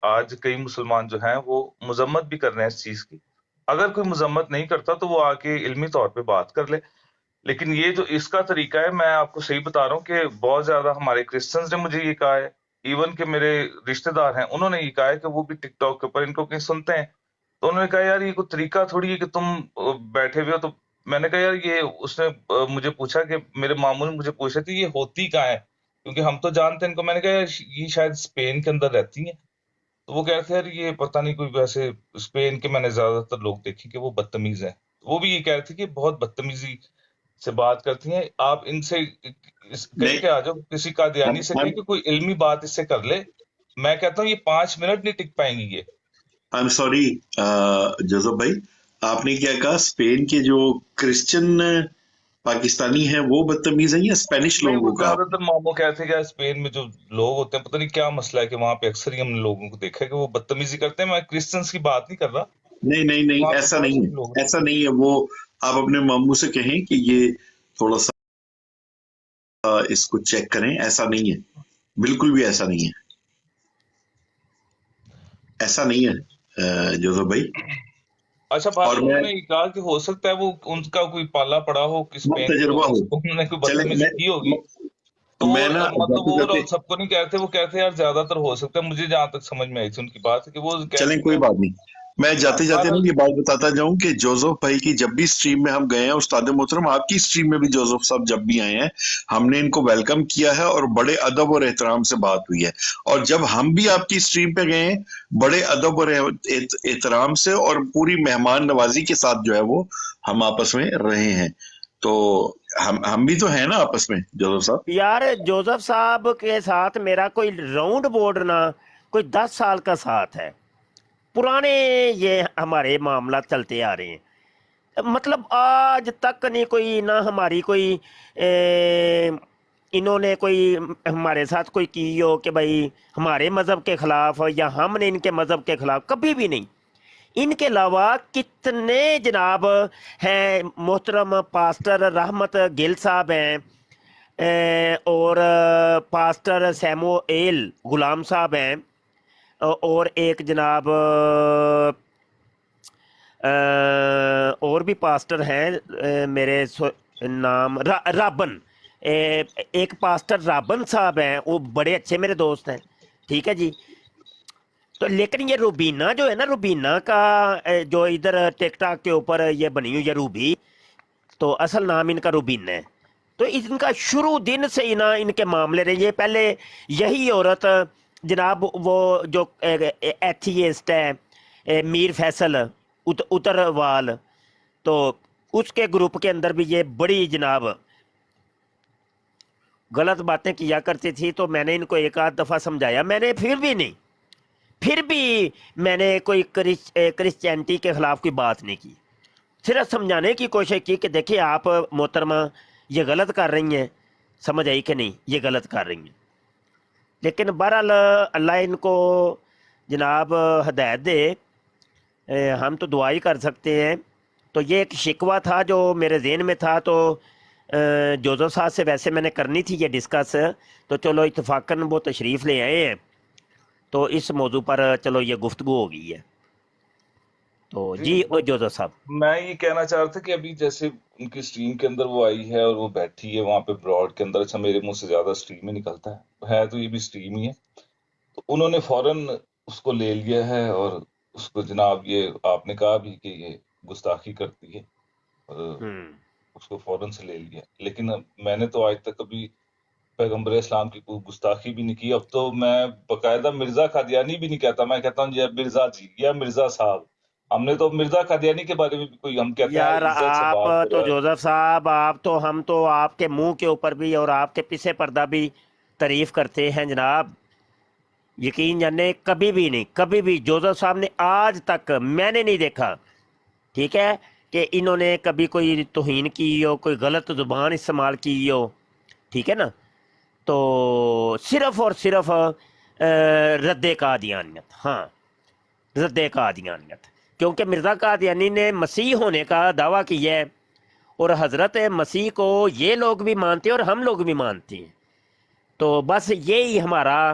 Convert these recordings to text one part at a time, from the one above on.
آج کئی مسلمان جو ہیں وہ مذمت بھی کر رہے ہیں اس چیز کی. اگر کوئی مذمت نہیں کرتا تو وہ آ کے علمی طور پہ بات کر لے. لیکن یہ جو اس کا طریقہ ہے، میں آپ کو صحیح بتا رہا ہوں کہ بہت زیادہ ہمارے کرسچنز نے مجھے یہ کہا ہے، ایون کہ میرے رشتہ دار ہیں انہوں نے یہ کہا ہے کہ وہ بھی ٹک ٹاک کے اوپر ان کو کہیں سنتے ہیں، تو انہوں نے کہا یار یہ کوئی طریقہ تھوڑی ہے کہ تم بیٹھے ہوئے ہو. تو میں نے کہا یار یہ اس نے مجھے پوچھا کہ میرے ماموں نے مجھے پوچھا کہ یہ ہوتی کہاں ہے، کیونکہ ہم تو جانتے ہیں ان کو. میں نے کہا یار یہ شاید اسپین کے اندر رہتی ہیں. تو وہ کہتے ہیں یار یہ پتہ نہیں کوئی ویسے اسپین کے میں نے زیادہ تر لوگ دیکھے کہ وہ بدتمیز ہیں. وہ بھی یہ کہہ رہے تھے کہ بہت بدتمیزی سے بات کرتی ہیں. آپ ان سے کہیں نہیں کہ آ جاؤ کسی قادیانی سے کہیں کہ کوئی علمی بات اس سے کر لے. میں کہتا ہوں یہ 5 منٹ نہیں ٹک پائیں گی یہ. آئی ایم سوری جوزف بھائی، آپ نے کیا کہا؟ اسپین کے جو کرسچن پاکستانی ہیں وہ بدتمیز ہیں یا اسپینش نہیں وہ لوگوں کا؟ زیادہ تر ماموں کہتے ہیں کہ اسپین میں جو لوگ ہوتے ہیں پتہ نہیں کیا مسئلہ ہے کہ وہاں پہ اکثر ہی ہم نے لوگوں کو دیکھا ہے کہ وہ بدتمیزی کرتے ہیں. میں کرسچنس کی بات نہیں کر رہا، نہیں نہیں نہیں، وہاں پہ ایسا بہت نہیں سارے لوگ ہے، ایسا نہیں ہے. وہ آپ اپنے ماموں سے کہیں کہ یہ تھوڑا سا اس کو چیک کریں. ایسا نہیں ہے، بالکل بھی ایسا نہیں ہے، ایسا نہیں ہے جوزف بھائی. ہیں. اچھا بھائی اور انہوں میں نے یہ کہا کہ ہو سکتا ہے وہ ان کا کوئی پالا پڑا ہو کہ اسپین کے تجربہ لوگوں ہو. سے انہوں نے کوئی چلیں بدتمیزی کی ہوگی. تو وہ میں نا مطلب جاتے اوور جاتے، آل سب کو نہیں کہتے، وہ کہتے ہیں یار زیادہ تر ہو سکتا ہے. مجھے جہاں تک سمجھ میں آئی تھی ان کی بات کہ وہ چلیں کہتے کوئی ہیں. بات نہیں. میں ہاں جاتے جاتے نا بہرحال یہ بات بتاتا جاؤں کہ جوزف بھائی کی جب بھی سٹریم میں ہم گئے ہیں، استاد محترم آپ کی سٹریم میں بھی جوزف صاحب جب بھی آئے ہیں ہم نے ان کو ویلکم کیا ہے اور بڑے ادب اور احترام سے بات ہوئی ہے. اور جب ہم بھی آپ کی سٹریم پہ گئے ہیں بڑے ادب اور احترام سے اور پوری مہمان نوازی کے ساتھ جو ہے وہ ہم آپس میں رہے ہیں. تو ہم بھی تو ہیں نا آپس میں جوزف صاحب. یار جوزف صاحب کے ساتھ میرا کوئی راؤنڈ بورڈ نہ کوئی 10 سال کا ساتھ ہے، پرانے یہ ہمارے معاملات چلتے آ رہے ہیں. مطلب آج تک نہیں کوئی نہ ہماری کوئی انہوں نے کوئی ہمارے ساتھ کوئی کی ہو کہ بھائی ہمارے مذہب کے خلاف یا ہم نے ان کے مذہب کے خلاف، کبھی بھی نہیں. ان کے علاوہ کتنے جناب ہیں، محترم پاسٹر رحمت گل صاحب ہیں، اور پاسٹر سیموئیل غلام صاحب ہیں، اور ایک جناب اور بھی پاسٹر ہیں، میرے نام رابن، ایک پاسٹر رابن صاحب ہیں، وہ بڑے اچھے میرے دوست ہیں. ٹھیک ہے جی. تو لیکن یہ روبینہ جو ہے نا، روبینہ کا جو ادھر ٹک ٹاک کے اوپر یہ بنی ہوئی ہے روبی، تو اصل نام ان کا روبینہ ہے. تو ان کا شروع دن سے ہی نا ان کے معاملے رہے. یہ پہلے یہی عورت جناب وہ جو ایتھیسٹ ہے میر فیصل اتروال، تو اس کے گروپ کے اندر بھی یہ بڑی جناب غلط باتیں کیا کرتی تھی. تو میں نے ان کو ایک آدھ دفعہ سمجھایا، میں نے پھر بھی میں نے کوئی کرسچینٹی کے خلاف کوئی بات نہیں کی، صرف سمجھانے کی کوشش کی کہ دیکھیں آپ محترمہ یہ غلط کر رہی ہیں. سمجھ آئی کہ نہیں؟ یہ غلط کر رہی ہیں. لیکن بہرحال اللہ ان کو جناب ہدایت دے، ہم تو دعا ہی کر سکتے ہیں. تو یہ ایک شکوہ تھا جو میرے ذہن میں تھا، تو جوزف صاحب سے ویسے میں نے کرنی تھی یہ ڈسکس، تو چلو اتفاقاً وہ تشریف لے آئے ہیں، تو اس موضوع پر چلو یہ گفتگو ہو گئی ہے. تو جی جوزف صاحب، میں یہ کہنا چاہ رہا تھا کہ ابھی جیسے ان کی سٹریم کے اندر وہ آئی ہے اور وہ بیٹھی ہے وہاں پہ براڈ کے اندر. اچھا میرے منہ سے زیادہ سٹریم ہی نکلتا ہے تو یہ بھی سٹریم ہی ہے. تو انہوں نے فوراً اس کو لے لیا ہے اور اس کو جناب یہ آپ نے کہا بھی کہ یہ گستاخی کرتی ہے اور اس کو فوراً سے لے لیا. لیکن میں نے تو آج تک کبھی پیغمبر اسلام کی کوئی گستاخی بھی نہیں کی. اب تو میں باقاعدہ مرزا قادیانی بھی نہیں کہتا، میں کہتا ہوں جی مرزا جی یا مرزا صاحب. ہم نے تو مرزا قادیانی کے بارے میں بھی کوئی ہم کہتے ہیں یار عزت سے آپ بات تو کرو. جوزف صاحب، ہم تو آپ کے منہ کے اوپر بھی اور آپ کے پیچھے پردہ بھی تعریف کرتے ہیں جناب. یقین جانے کبھی بھی نہیں، کبھی بھی جوزف صاحب نے آج تک میں نے نہیں دیکھا، ٹھیک ہے، کہ انہوں نے کبھی کوئی توہین کی ہو، کوئی غلط زبان استعمال کی ہو. ٹھیک ہے نا. تو صرف اور صرف رد قادیانیت، ہاں رد قادیانیت، کیونکہ مرزا قادیانی نے مسیح ہونے کا دعویٰ کیا ہے، اور حضرت مسیح کو یہ لوگ بھی مانتے ہیں اور ہم لوگ بھی مانتے ہیں. تو بس یہی ہمارا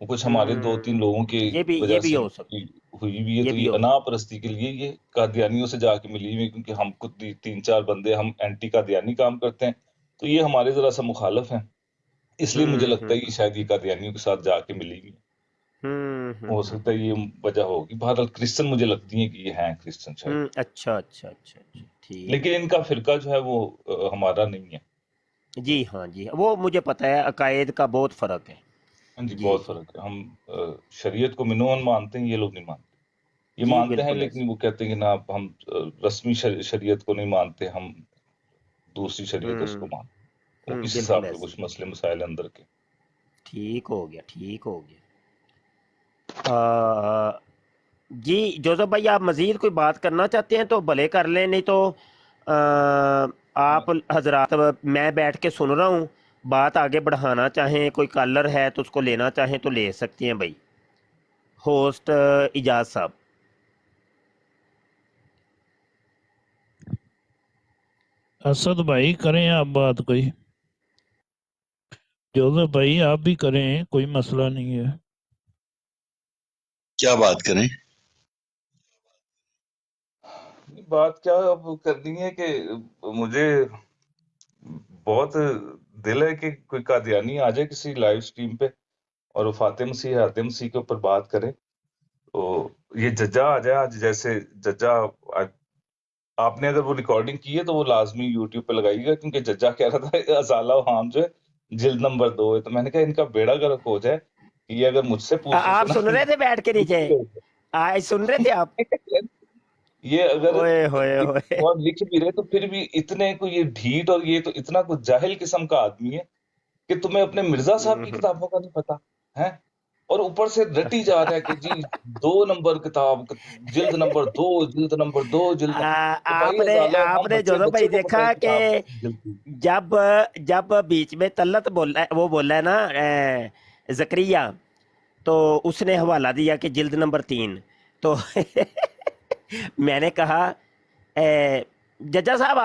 وہ کچھ ہمارے 2-3 لوگوں کی وجہ یہ بھی سے ہو سکتا ہوئی بھی ہے، یہ تو بھی یہ ہو انا پرستی کے لیے یہ قادیانیوں سے جا کے ملی ہوئی، کیونکہ ہم خود 3-4 بندے ہم اینٹی قادیانی کام کرتے ہیں، تو یہ ہمارے ذرا سا مخالف ہیں، اس لیے مجھے لگتا ہے کہ شاید یہ قادیانیوں کے ساتھ جا کے ملی ہوئی، ہو سکتا ہے یہ وجہ ہوگی۔ بہرحال کرسچن مجھے لگتی ہیں کہ یہ ہیں کرسچن شاید، اچھا اچھا اچھا اچھا ٹھیک لیکن ان کا فرقہ جو ہے وہ ہمارا نہیں ہے۔ جی ہاں جی وہ مجھے پتہ ہے، عقائد کا بہت فرق ہے ہاں جی، جی بہت فرق ہے۔ ہم شریعت کو منون مانتے ہیں، یہ لوگ نہیں مانتے۔ یہ جی مانتے ہیں بالکل ایسے لیکن وہ کہتے ہیں کہ نا ہم رسمی شریعت کو نہیں مانتے، ہم دوسری شریعت اس کو مانتے ہیں، وہ اس بالکل حساب سے ایسے کچھ مسئلے مسائل اندر کے۔ ٹھیک ہو گیا ٹھیک ہو گیا جی جوزف بھائی آپ مزید کوئی بات کرنا چاہتے ہیں تو بھلے کر لیں، نہیں تو آپ حضرات میں بیٹھ کے سن رہا ہوں، بات آگے بڑھانا چاہیں، کوئی کالر ہے تو اس کو لینا چاہیں تو لے سکتے ہیں بھائی، ہوسٹ اجاز صاحب۔ اسد بھائی کریں آپ بات کوئی، جوزف بھائی آپ بھی کریں، کوئی مسئلہ نہیں ہے۔ کیا بات کریں؟ بات کیا اب کرنی ہے کہ مجھے بہت دل ہے کہ کوئی قادیانی آ جائے کسی لائیو سٹریم پہ اور وہ فاتح مسیح حاتم مسیح کے اوپر بات کرے، تو یہ ججا آ جائے آج، جیسے ججا آپ نے اگر وہ ریکارڈنگ کی ہے تو وہ لازمی یوٹیوب پہ لگائیے گا، کیونکہ ججا کہہ رہا تھا ازالہ و حام جو ہے جلد نمبر 2 ہے، تو میں نے کہا ان کا بیڑا گرک ہو جائے کہ یہ اگر مجھ سے پوچھیں تو آپ سن رہے تھے بیٹھ کے نیچے، آج سن رہے تھے آپ؟ یہ اگر اوئے ہوئے ہوئے اور لکھ بھی رہے تو پھر بھی اتنے کو یہ ڈھیٹ اور یہ تو اتنا کچھ جاہل قسم کا آدمی ہے کہ تمہیں اپنے مرزا صاحب کی کتابوں کا نہیں پتا ہے، اور اوپر سے رٹی جا رہا ہے کہ جی 2 نمبر کتاب، جلد نمبر 2، جلد نمبر 2، جلد تو بھائی ازالہ آپ ہم نے بچے جوزف بھائی کو پتہ ہے دیکھا کہ کتاب جلد کی۔ جب بیچ میں طلت وہ بولا ہے نا زکریہ، تو اس نے حوالہ دیا کہ جلد نمبر 3، تو میں نے کہا ججا صاحب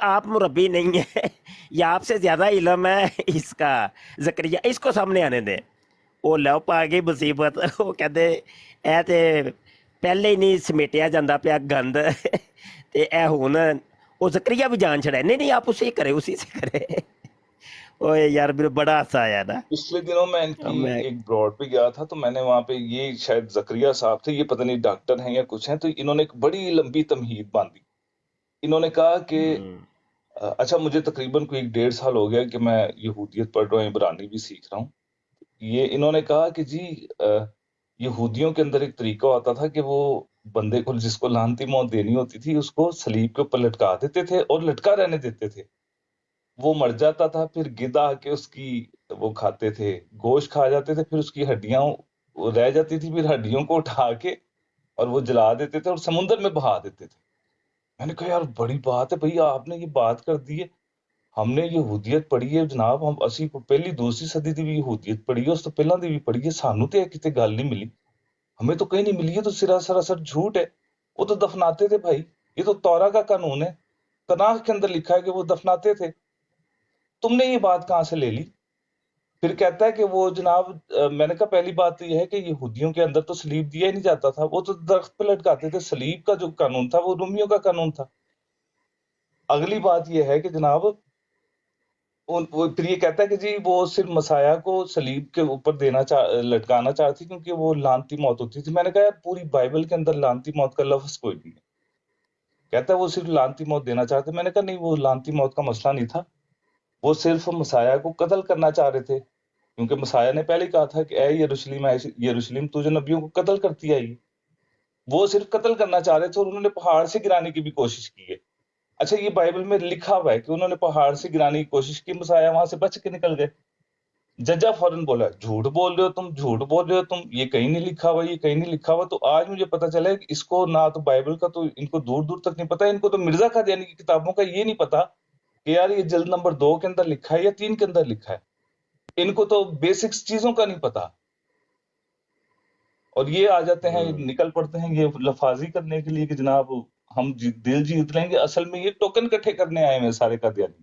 آپ مربی نہیں ہیں، یا آپ سے زیادہ علم ہے اس کا، زکریہ اس کو سامنے آنے دیں۔ وہ لو پا گئی مصیبت، وہ کہتے اے تے پہلے ہی نہیں سمیٹیا جاتا پیا گند، تے اے ہن وہ زکریہ بھی جان چھڑا، نہیں آپ اسے کرے، اسی سے کرے۔ اوے یار میرے بڑا ہنسا آیا نا۔ پچھلے دنوں میں ان کی میں ایک براڈ پہ گیا تھا، تو میں نے وہاں پہ، یہ شاید زکریہ صاحب تھے، یہ پتہ نہیں ڈاکٹر ہیں یا کچھ ہیں، تو انہوں نے ایک بڑی لمبی تمہید باندھی۔ انہوں نے کہا کہ اچھا مجھے تقریباً کوئی 1.5 سال ہو گیا کہ میں یہودیت پڑھ رہا ہوں، عبرانی بھی سیکھ رہا ہوں۔ یہ انہوں نے کہا کہ جی یہودیوں کے اندر ایک طریقہ ہوتا تھا کہ وہ بندے کو، جس کو لعنتی موت دینی ہوتی تھی، اس کو صلیب کے اوپر لٹکا دیتے تھے اور لٹکا رہنے دیتے تھے، وہ مر جاتا تھا، پھر گدھ آ کے اس کی وہ کھاتے تھے، گوشت کھا جاتے تھے، پھر اس کی ہڈیاں وہ رہ جاتی تھی، پھر ہڈیوں کو اٹھا کے اور وہ جلا دیتے تھے اور سمندر میں بہا دیتے تھے۔ میں نے کہا یار بڑی بات ہے بھئی، آپ نے یہ بات کر دی ہے، ہم نے یہودیت پڑھی ہے جناب، ہم اسی کو پہلی دوسری صدی دی بھی یہودیت پڑھی ہے، اس تو پہلا دی بھی پڑھی ہے، سانو تے کتے گل نہیں ملی، ہمیں تو کہیں نہیں ملی ہے، تو سراسر جھوٹ ہے، وہ تو دفناتے تھے بھائی، یہ تو تورا کا قانون ہے، تناخ کے اندر لکھا ہے کہ وہ دفناتے تھے، تم نے یہ بات کہاں سے لے لی؟ پھر کہتا ہے کہ وہ جناب میں نے کہا پہلی بات تو یہ ہے کہ یہودیوں کے اندر تو سلیب دیا ہی نہیں جاتا تھا، وہ تو درخت پہ لٹکاتے تھے، سلیب کا جو قانون تھا وہ رومیوں کا قانون تھا۔ اگلی بات یہ ہے کہ جناب پھر یہ کہتا ہے کہ جی وہ صرف مسیح کو صلیب کے اوپر لٹکانا چاہتی کیونکہ وہ لعنتی موت ہوتی تھی۔ میں نے کہا یار پوری بائبل کے اندر لعنتی موت کا لفظ کوئی نہیں ہے، کہتا ہے وہ صرف لعنتی موت دینا چاہتے۔ میں نے کہا نہیں، وہ لعنتی موت کا مسئلہ نہیں تھا، وہ صرف مسیح کو قتل کرنا چاہ رہے تھے، کیونکہ مسیح نے پہلے کہا تھا کہ اے یروشلم تو جو نبیوں کو قتل کرتی آئی، وہ صرف قتل کرنا چاہ رہے تھے اور انہوں نے پہاڑ سے گرانے کی بھی کوشش کی ہے۔ اچھا یہ بائبل میں لکھا ہوا ہے کہ انہوں نے پہاڑ سے گرانے کی کوشش کی، مسیح وہاں سے بچ کے نکل گئے۔ ججا فوراً بولا جھوٹ بول رہے ہو تم، جھوٹ بول رہے ہو تم، یہ کہیں نہیں لکھا ہوا، یہ کہیں نہیں لکھا ہوا۔ تو آج مجھے پتا چلا ہے کہ اس کو نہ تو بائبل کا، تو ان کو دور دور تک نہیں پتا، ان کو تو مرزا قادیانی کی کتابوں کا یہ نہیں پتا کہ یار یہ جلد نمبر 2 کے اندر لکھا ہے یا 3 کے اندر لکھا ہے، ان کو تو بیسکس چیزوں کا نہیں پتا، اور یہ آ جاتے ہیں، نکل پڑتے ہیں یہ لفاظی کرنے کے لیے کہ جناب ہم دل جیت لیں گے، اصل میں یہ ٹوکن اکٹھے کرنے آئے ہیں سارے قادیانی۔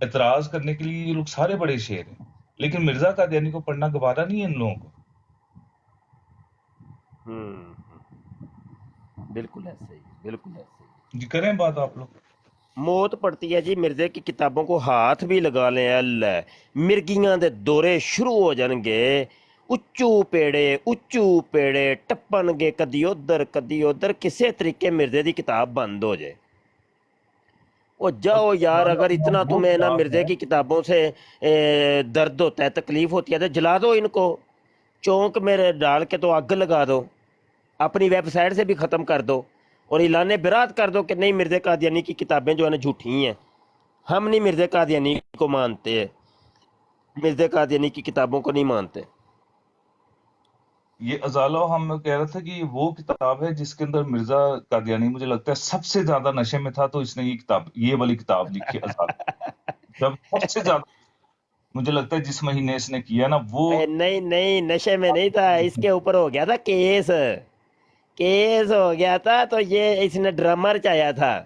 اعتراض کرنے کے لیے یہ لوگ سارے بڑے شیر ہیں، لیکن مرزا قادیانی کو پڑھنا گوارا نہیں ہے ان لوگوں کو۔ بالکل ایسے ہی، بالکل ایسے ہی۔ جی کریں بات آپ لوگ۔ موت پڑتی ہے جی مرزے کی کتابوں کو ہاتھ بھی لگا لیں، اللہ مرگیاں دے دورے شروع ہو جان گے، اچو پیڑے ٹپن گے کدی ادھر کسے طریقے مرزے دی کتاب بند ہو جائے۔ او جاؤ یار، اگر اتنا وہ تمہیں نا کتاب مرزے ہے، کی کتابوں سے درد ہوتا ہے، تکلیف ہوتی ہے، تو جلا دو ان کو، چونک میں ڈال کے تو آگ لگا دو، اپنی ویب سائٹ سے بھی ختم کر دو، اور اعلان برات کر دو کہ نہیں، مرزا قادیانی کی کتابیں جو ہے نا جھوٹی ہیں، ہم نہیں مرزا قادیانی کو مانتے ہیں، مرزا قادیانی کی کتابوں کو نہیں مانتے۔ یہ ازالہ ہم کہہ رہا تھا کہ یہ وہ کتاب ہے جس کے اندر مرزا قادیانی مجھے لگتا ہے سب سے زیادہ نشے میں تھا، تو اس نے یہ والی کتاب لکھی ازالہ، جب سب سے زیادہ مجھے لگتا ہے جس مہینے اس نے کیا نا وہ۔ نہیں نشے میں نہیں تھا، اس کے اوپر ہو گیا تھا کیس ہو گیا تھا، تو یہ اس نے ڈرامہ رچایا تھا،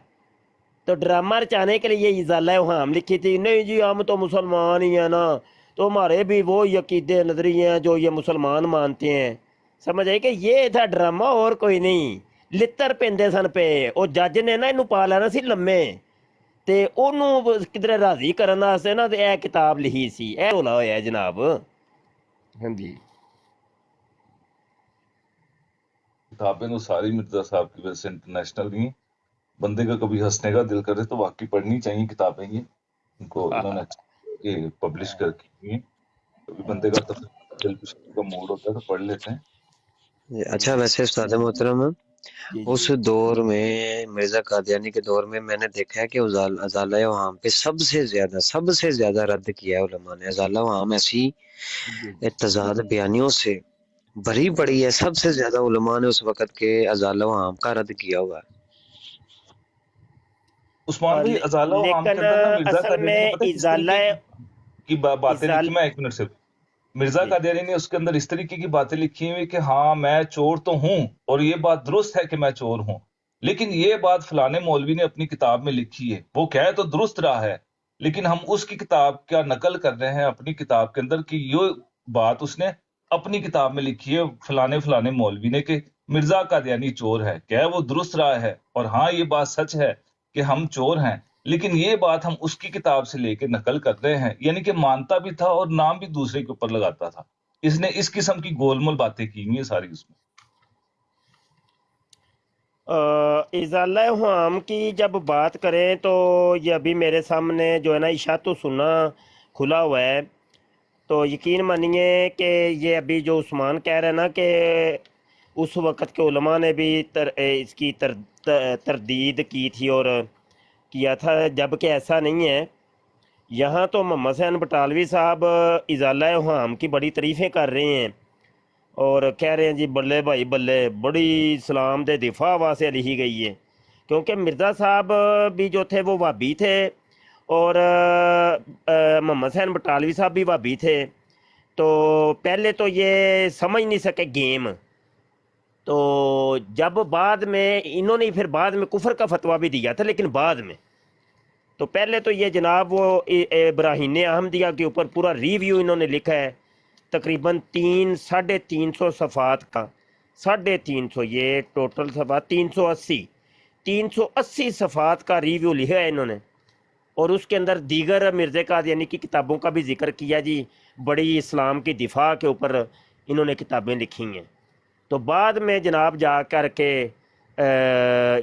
تو ڈرامہ رچانے کے لیے یہ ازالہ اوہام لکھی تھی، نہیں جی ہم تو مسلمان ہی ہیں نا، تو ہمارے بھی وہ عقیدے نظریے ہیں جو یہ مسلمان مانتے ہیں، سمجھ آئی کہ یہ تھا ڈرامہ اور کوئی نہیں۔ لتر پیندے سن پہ وہ جج نے نا انہوں پا لینا سی لمے، تے انہوں کدھر راضی کرن واسطے نا تے اے کتاب لکھی سی، اے رولا ہویا ہے جناب۔ ہاں جی کتابیں تو ساری مرزا صاحب کی وجہ سے انٹرنیشنل نہیں ہیں، بندے کا کبھی ہنسنے کا دل کرے تو واقعی پڑھنی چاہیے کتابیں، یہ ان کو انہوں نے اچھا پبلش کر کی ہوئی ہیں، کبھی بندے کا دل کا موڈ ہوتا ہے تو پڑھ لیتے ہیں۔ اچھا ویسے استاد محترم، جی اس جی دور میں مرزا قادیانی کے دور میں نے دیکھا ہے کہ ازالہ وہاں پہ سب سے زیادہ رد کیا ہے علماء نے۔ ازالہ وہاں ایسی جی تضاد بیانیوں سے بھری پڑی ہے، سب سے زیادہ علماء نے اس وقت کے ازالہ وہاں کا رد کیا ہوا ہے۔ عثمان بھائی ازالہ عام کے لیکن اندر نا مرزا اصل قادیانی میں نے پتہ ہے کس ازالہ طریقے کی باتیں لکھی، میں ایک منٹ سے، مرزا جی قادیانی نے اس کے اندر اس طریقے کی باتیں لکھی ہوئی کہ ہاں میں چور تو ہوں اور یہ بات درست ہے کہ میں چور ہوں، لیکن یہ بات فلانے مولوی نے اپنی کتاب میں لکھی ہے، وہ کہے تو درست رہا ہے، لیکن ہم اس کی کتاب کا نقل کر رہے ہیں اپنی کتاب کے اندر کہ یہ بات اس نے اپنی کتاب میں لکھی ہے فلانے مولوی نے کہ مرزا قادیانی چور ہے، کہے وہ درست رہا ہے، اور ہاں یہ بات سچ ہے کہ ہم چور ہیں، لیکن یہ بات ہم اس کی کتاب سے لے کے نقل کر رہے ہیں، یعنی کہ مانتا بھی تھا اور نام بھی دوسرے کے اوپر لگاتا تھا۔ اس نے اس قسم کی گول مول باتیں کی ہوئی ہیں ساری اس میں۔ ازالہ حام کی جب بات کریں تو یہ ابھی میرے سامنے جو ہے نا اشاعت و سنہ کھلا ہوا ہے، تو یقین مانیے کہ یہ ابھی جو عثمان کہہ رہے ہیں نا کہ اس وقت کے علماء نے بھی اس کی تردید کی تھی اور کیا تھا، جبکہ ایسا نہیں ہے۔ یہاں تو محمد حسین بٹالوی صاحب ازالہ حام کی بڑی تعریفیں کر رہے ہیں اور کہہ رہے ہیں جی بلے بھائی بلے، بڑی اسلام دے دفاع واسطے لکھی گئی ہے، کیونکہ مرزا صاحب بھی جو تھے وہ وہابی تھے اور محمد حسین بٹالوی صاحب بھی وہابی تھے، تو پہلے تو یہ سمجھ نہیں سکے گیم، تو جب بعد میں انہوں نے پھر بعد میں کفر کا فتویٰ بھی دیا تھا، لیکن بعد میں تو پہلے تو یہ جناب وہ براہین احمدیہ کے اوپر پورا ریویو انہوں نے لکھا ہے، تقریباً 350 صفحات کا، 350، یہ ٹوٹل صفحات 380 صفحات کا ریویو لکھا ہے انہوں نے، اور اس کے اندر دیگر مرزا قادیانی کی کتابوں کا بھی ذکر کیا جی، بڑی اسلام کی دفاع کے اوپر انہوں نے کتابیں لکھی ہیں۔ تو بعد میں جناب جا کر کے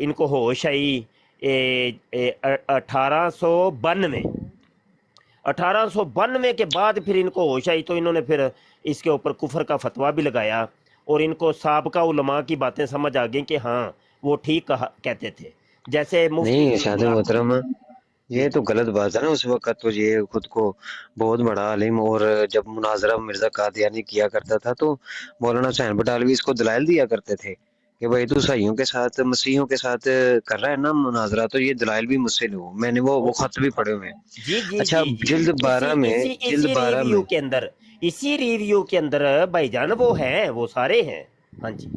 ان کو ہوش آئی 1892 کے بعد پھر ان کو ہوش آئی، تو انہوں نے پھر اس کے اوپر کفر کا فتویٰ بھی لگایا، اور ان کو سابقہ علماء کی باتیں سمجھ آ گئیں کہ ہاں وہ ٹھیک کہتے تھے، جیسے مفتی نہیں استاد محترم، جی یہ تو غلط بات ہے نا، اس وقت تو یہ خود کو بہت بڑا عالم، اور جب مناظرہ مرزا قادیانی کیا کرتا تھا تو مولانا حسین بٹالوی اس کو دلائل دیا کرتے تھے کہ بھائی تو عیسائیوں کے ساتھ مسیحیوں کے ساتھ کر رہا ہے نا مناظرہ، تو یہ دلائل بھی مجھ سے لو، میں نے وہ خط بھی پڑھے ہوئے ہیں۔ جی جی اچھا جی جی جلد 12 میں اسی ریویو کے اندر بھائی جان وہ ہیں، وہ سارے ہیں، ہاں جی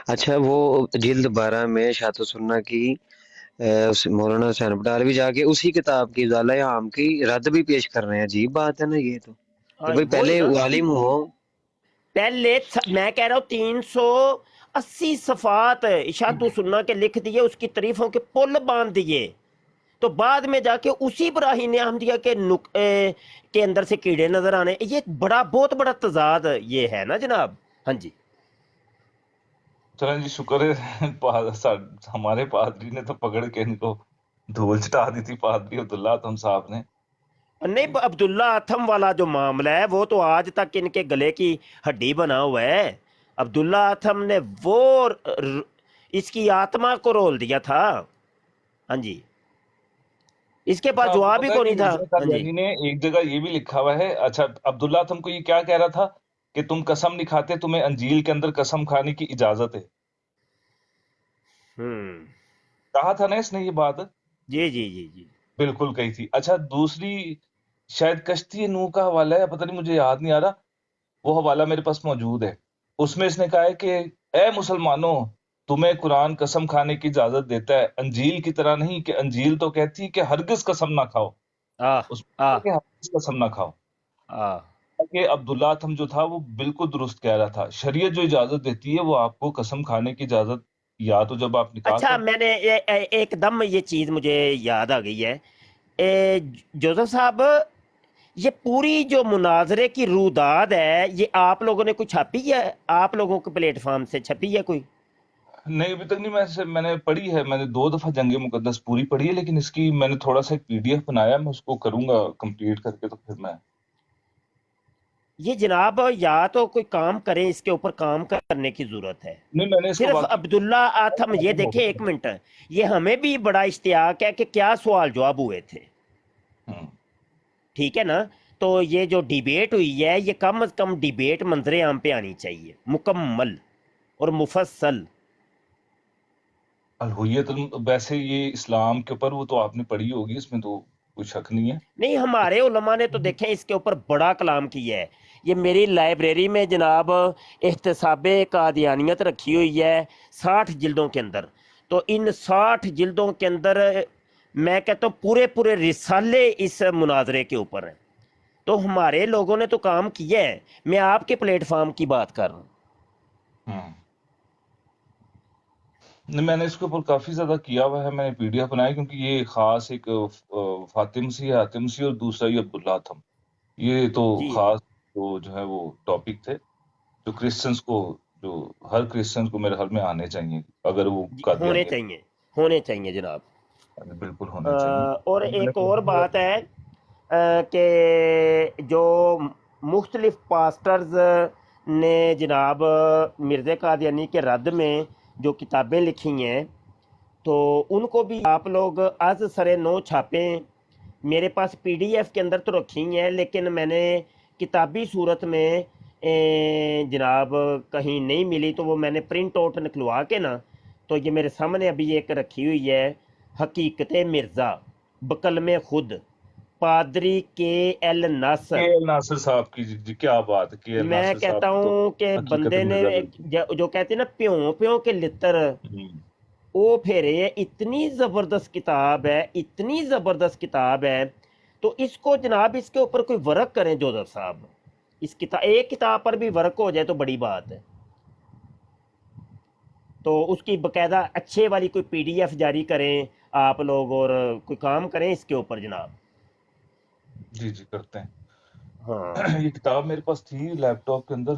اچھا وہ جلد 12 میں شاعت و سنہ کی مولانا حسین بٹالوی جا کے اسی کتاب کی ضالع عام کی رد بھی پیش کر رہے ہیں. عجیب بات ہے نا یہ تو, کہ بھائی وہی پہلے نا، عالم ہو. پہلے میں کہہ رہا ہوں 380 صفحات اشاعت سننا کے لکھ دیے، اس کی تعریفوں کے پل باندھ دیے، تو بعد میں جا کے اسی براہین احمدیہ کے اندر سے کیڑے نظر آنے. یہ بہت بڑا تضاد یہ ہے نا جناب. ہاں جی چلیں جی، شکر ہے ہمارے پادری نے تو پکڑ کے ان کو دھول چٹا دی تھی، پادری عبداللہ اتم صاحب نے. نہیں، عبداللہ اتھم والا جو معاملہ ہے وہ تو آج تک ان کے گلے کی ہڈی بنا ہوا ہے. عبداللہ اتھم نے وہ اس کی آتما کو رول دیا تھا. ہاں جی، اس کے اچھا، پاس آپ کو جواب ہی پتا ہے کو کہ نہیں تھا. مرزا ہاں جی، قادیانی نے ایک جگہ یہ بھی لکھا ہوا ہے. اچھا، عبداللہ اتم کو یہ کیا کہہ رہا تھا کہ تم قسم نہیں کھاتے، تمہیں انجیل کے اندر قسم کھانے کی اجازت ہے. کہا تھا نا اس نے یہ بات؟ جی جی جی جی. بالکل کہی تھی. اچھا، دوسری شاید کشتی نوح کا حوالہ ہے، پتہ نہیں مجھے یاد نہیں آ رہا، وہ حوالہ میرے پاس موجود ہے. اس میں اس نے کہا ہے کہ اے مسلمانوں، تمہیں قرآن قسم کھانے کی اجازت دیتا ہے، انجیل کی طرح نہیں کہ انجیل تو کہتی ہے کہ ہرگز قسم نہ کھاؤ. آہ اس میں کہا آہ کہ ہرگز قسم نہ کھاؤ. آہ کہ عبداللہ اتم جو تھا وہ بالکل درست کہہ رہا تھا. شریعت جو اجازت دیتی ہے وہ آپ کو قسم کھانے کی اجازت یا تو جب آپ نکاح اچھا، کر میں نے ایک دم یہ چیز مجھے یاد آ گئی ہے. جوزف صاحب، یہ پوری جو مناظرے کی روداد ہے یہ آپ لوگوں نے کوئی چھاپی ہے؟ آپ لوگوں کے پلیٹ فارم سے چھپی ہے کوئی؟ نہیں، ابھی تک نہیں. میں نے پڑھی ہے، میں نے 2 دفعہ جنگ مقدس پوری پڑھی ہے، لیکن اس کی میں نے تھوڑا سا ایک PDF بنایا، میں اس کو کروں گا کمپلیٹ کر کے، تو پھر میں یہ جناب یا تو کوئی کام کریں، اس کے اوپر کام کرنے کی ضرورت ہے. نہیں، میں نے اس کو صرف واقعی عبداللہ آتم، یہ دیکھیں ایک منٹ، یہ ہمیں بھی بڑا اشتیاق ہے کہ کیا سوال جواب ہوئے تھے. ہوں، ٹھیک ہے نا؟ تو یہ جو ڈیبیٹ ہوئی ہے یہ کم از کم ڈیبیٹ منظر عام پہ آنی چاہیے، مکمل اور مفصل. الہویت ویسے یہ اسلام کے اوپر وہ تو آپ نے پڑھی ہوگی، اس میں تو کوئی شک نہیں ہے. نہیں، ہمارے علماء نے تو دیکھیں اس کے اوپر بڑا کلام کیا ہے. یہ میری لائبریری میں جناب احتساب قادیانیت رکھی ہوئی ہے 60 جلدوں کے اندر. تو ان 60 جلدوں کے اندر میں کہتا ہوں پورے رسالے اس مناظرے کے اوپر ہیں. تو ہمارے لوگوں نے تو کام کیا ہے. میں آپ کے پلیٹ فارم کی بات کر رہا ہوں. ہوں، نہیں، میں نے اس کے اوپر کافی زیادہ کیا ہوا ہے، میں نے PDF بنایا، کیونکہ یہ خاص ایک فاطم سی، حاتم سی، اور دوسرا یہ عبداللہ تھم، یہ تو جی خاص جو ہے وہ ٹاپک تھے جو کرسچنس کو، جو ہر کرسچنس کو میرے خیال میں آنے چاہیے اگر وہ جی، قادیانیت ہونے چاہیے جناب. بالکل ہونے چاہیے. اور میں نے ایک اور بات ہے کہ جو مختلف پاسٹرز نے جناب مرزا قادیانی کے رد میں جو کتابیں لکھی ہیں تو ان کو بھی آپ لوگ از سر نو چھاپیں. میرے پاس PDF کے اندر تو رکھی ہیں، لیکن میں نے کتابی صورت میں جناب کہیں نہیں ملی، تو وہ میں نے پرنٹ آؤٹ نکلوا کے نا، تو یہ میرے سامنے ابھی ایک رکھی ہوئی ہے، حقیقت مرزا بقلم خود، پادری KL ناصر. ناصر صاحب کی، جی کیا بات ہے، KL میں ناصر صاحب کہتا کی تو ہوں کہ حقیقت بندے نے مرزا بالکل. جو کہتے ہیں نا پیوں کے لتر وہ پھیرے ہے. اتنی زبردست کتاب ہے، اتنی زبردست کتاب ہے. تو اس کو جناب اس کے اوپر کوئی ورک کریں جوزف صاحب. اس کتاب، ایک کتاب پر بھی ورک ہو جائے تو بڑی بات ہے. تو اس کی باقاعدہ اچھے والی کوئی PDF جاری کریں آپ لوگ، اور کوئی کام کریں اس کے اوپر جناب. جی کرتے ہیں. ہاں، یہ کتاب میرے پاس تھی لیپ ٹاپ کے اندر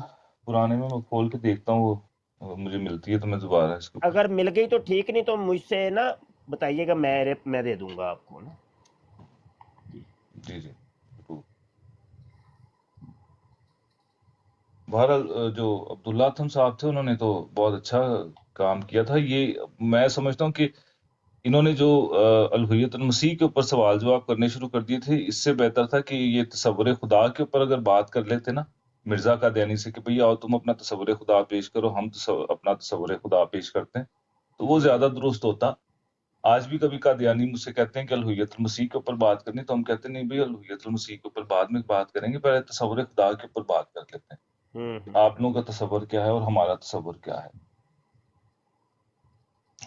پرانے میں کھول کے دیکھتا ہوں، وہ مجھے ملتی ہے تو میں دوبارہ اس کے اوپر. اگر مل گئی تو ٹھیک، نہیں تو مجھ سے نا بتائیے گا، میں دے دوں گا آپ کو نا. جی بہرحال جو عبداللہ تھم صاحب تھے انہوں نے تو بہت اچھا کام کیا تھا. یہ میں سمجھتا ہوں کہ انہوں نے جو الوہیت المسیح کے اوپر سوال جواب کرنے شروع کر دیے تھے، اس سے بہتر تھا کہ یہ تصور خدا کے اوپر اگر بات کر لیتے نا مرزا قادیانی سے، کہ بھئی آؤ تم اپنا تصور خدا پیش کرو، ہم اپنا تصور خدا پیش کرتے ہیں، تو وہ زیادہ درست ہوتا. آج بھی کبھی قادیانی مجھ سے کہتے ہیں کہ الوہیت المسیح کے اوپر بات کرنی، تو ہم کہتے ہیں نہیں بھئی، الوہیت المسیح کے اوپر بعد میں بات کریں گے، پہلے تصور خدا کے اوپر بات کر لیتے ہیں. آپ لوگوں کا تصور کیا ہے اور ہمارا تصور کیا ہے.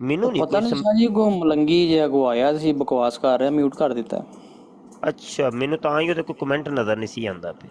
ਉਹ ਮੈਨੂੰ ਨਹੀਂ ਪਤਾ ਕੋਈ ਨਹੀਂ ਸ਼ਾਹ ਜੀ, ਕੋ ਮਲੰਗੀ ਜਿਹਾ ਕੋ ਆਇਆ ਸੀ, ਬਕਵਾਸ ਕਰ ਰਿਹਾ, ਮਿਊਟ ਕਰ ਦਿੱਤਾ। ਅੱਛਾ, ਮੈਨੂੰ ਤਾਂ ਹੀ ਉਹਦੇ ਕੋਈ ਕਮੈਂਟ ਨਜ਼ਰ ਨਹੀਂ ਸੀ ਆਉਂਦਾ ਪਿਆ।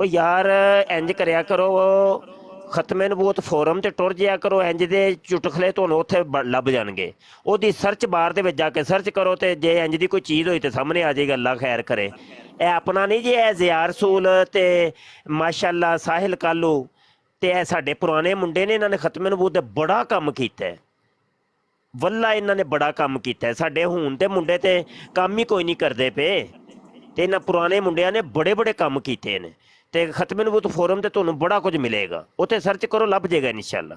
ਉਹ ਯਾਰ ਇੰਜ ਕਰਿਆ ਕਰੋ, ਖਤਮੇ ਨਬੂਵਤ ਫੋਰਮ ਤੇ ਟੁਰ ਜਿਆ ਕਰੋ, ਇੰਜ ਦੇ ਚੁਟਕਲੇ ਤੁਹਾਨੂੰ ਉੱਥੇ ਲੱਭ ਜਾਣਗੇ। ਉਹਦੀ ਸਰਚ ਬਾਰ ਦੇ ਵਿੱਚ ਜਾ ਕੇ ਸਰਚ ਕਰੋ, ਤੇ ਜੇ ਇੰਜ ਦੀ ਕੋਈ ਚੀਜ਼ ਹੋਈ ਤੇ ਸਾਹਮਣੇ ਆ ਜਾਏਗਾ। ਅੱਲਾ ਖੈਰ ਕਰੇ। ਇਹ ਆਪਣਾ ਨਹੀਂ ਜੀ, ਇਹ ਜ਼ਿਆ ਰਸੂਲ ਤੇ ਮਾਸ਼ਾਅੱਲਾ ਸਾਹਿਲ ਕਾਲੂ ਤੇ ਇਹ ਸਾਡੇ ਪੁਰਾਣੇ ਮੁੰਡੇ ਨੇ, ਇਹਨਾਂ ਨੇ ਖਤਮੇ ਨਬੂਵਤ ਤੇ ਬੜਾ ਕੰਮ ਕੀਤਾ ਹੈ। ਵੱਲਾ ਇਹਨਾਂ ਨੇ ਬੜਾ ਕੰਮ ਕੀਤਾ ਹੈ। ਸਾਡੇ ਹੁਣ ਦੇ ਮੁੰਡੇ ਤੇ ਕੰਮ ਹੀ ਕੋਈ ਨਹੀਂ ਕਰਦੇ ਪਏ, ਤੇ ਇਹਨਾਂ ਪੁਰਾਣੇ ਮੁੰਡਿਆਂ ਨੇ ਬੜੇ ਬੜੇ ਕੰਮ ਕੀਤੇ ਨੇ। ਤੇ ਖਤਮੇ ਨਬੂਵਤ ਫੋਰਮ ਤੇ ਤੁਹਾਨੂੰ ਬੜਾ ਕੁਝ ਮਿਲੇਗਾ, ਉੱਥੇ ਸਰਚ ਕਰੋ, ਲੱਭ ਜਾਏਗਾ ਇਨਸ਼ਾਅੱਲਾ।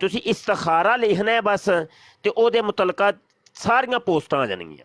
ਤੁਸੀਂ ਇਸਤਖਾਰਾ ਲਿਖਣਾ ਹੈ ਬਸ, ਤੇ ਉਹਦੇ ਮੁਤਲਕਾ ਸਾਰੀਆਂ ਪੋਸਟਾਂ ਆ ਜਾਣਗੀਆਂ।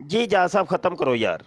ਜੀ, ਜਾ ਸਾਹਿਬ ਖਤਮ ਕਰੋ ਯਾਰ।